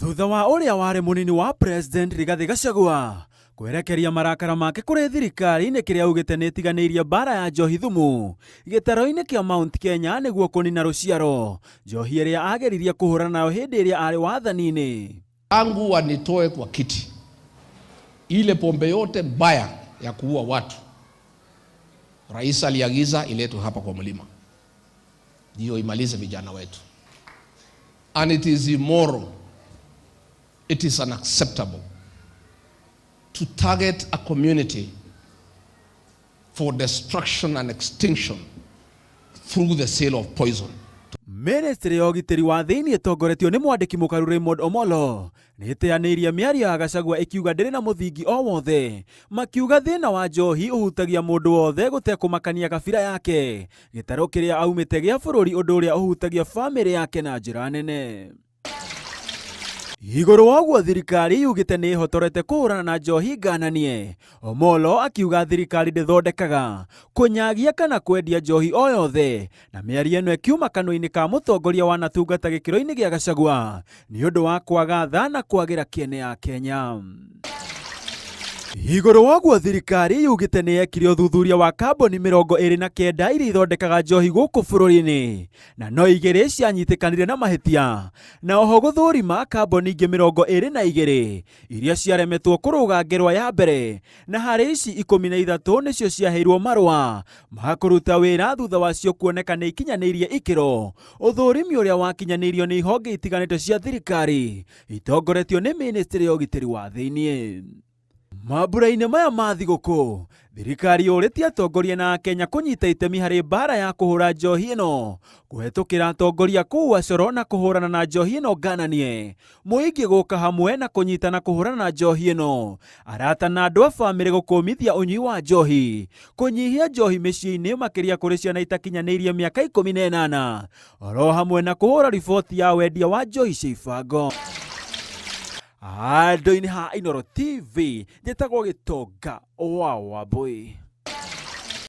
Thutha wa uria wari munini wa President Rigathi Gachagua kwerekeria marakara make kuri thirikari-ini kiria augite nitiganiirie bara ya njohi thumu gitaro-ini kia Mount Kenya niguo kunina ruciaro njohi iria ageririe kuhurana nayo hindi iria ari wathani-ini. Tangu wanitoe kwa kiti, ile pombe yote mbaya ya kuua watu rais aliagiza iletwe hapa kwa mlima ndio imalize vijana wetu. And it is immoral, it is unacceptable to target a community for destruction and extinction through the sale of poison. Ministry ya ugitiri wa thiini itongoretio ni mwandiki mukaru Raymond Omolo niteaniirie miario ya Gachagua ikiuga ndiri na muthingi o wothe, makiuga thina wa njohi uhutagia mundu wothe gutekumakania kabira yake gitaro kiria aumite gia bururi undu uria uhutagia family yake na njira nene. Iguru waguo thirikari yugite ni ihotorete kuhurana na njohi ngananie. Omolo akiuga thirikari ndithondekaga kunyagia kana kwendia njohi o yothe, na miario ino ikiuma kanua-ini ka mutongoria wa natungata gikiro-ini gia Gachagua ni undu wa kwaga tha na kwagira kiene ya Kenya. Iguru waguo thirikari yugite ni yekire uthuthuria wa kambuni 29 iria ithondekaga njohi guku bururi-ini na no igiri cianyitikanire na mahitia, na oho guthurima kambuni ingi 22 iria ciaremetwo kuruga ngerwa ya mbere, na hari ici 13 nicio ciaheirwo marua makuruta wira thutha wacio kuoneka ni ikinyaniirie ikiro. Uthurimi uria wakinyaniirio ni ihonge itiganite cia thirikari itongoretio ni ministry ya ugitiri wa thiini. Mambura-ini maya ma thiguku thirikari yuritie atongoria na Kenya kunyita itemi hari bara ya kuhura njohi ino kuhetukira atongoria kuua coro na kuhurana na njohi ino ngananie. Muingi guka hamwe na kunyitana kuhurana na njohi ino, arata na andu a family gukumithia unyui wa njohi, kunyihia njohi micii-ini makiria kuri ciana itakinyaniirie miaka 18, oro hamwe na kuhura riboti ya wendia wa njohi cia ibango. Andu-ini ha Inooro TV njĩtagwo Gĩtonga wa Wambui.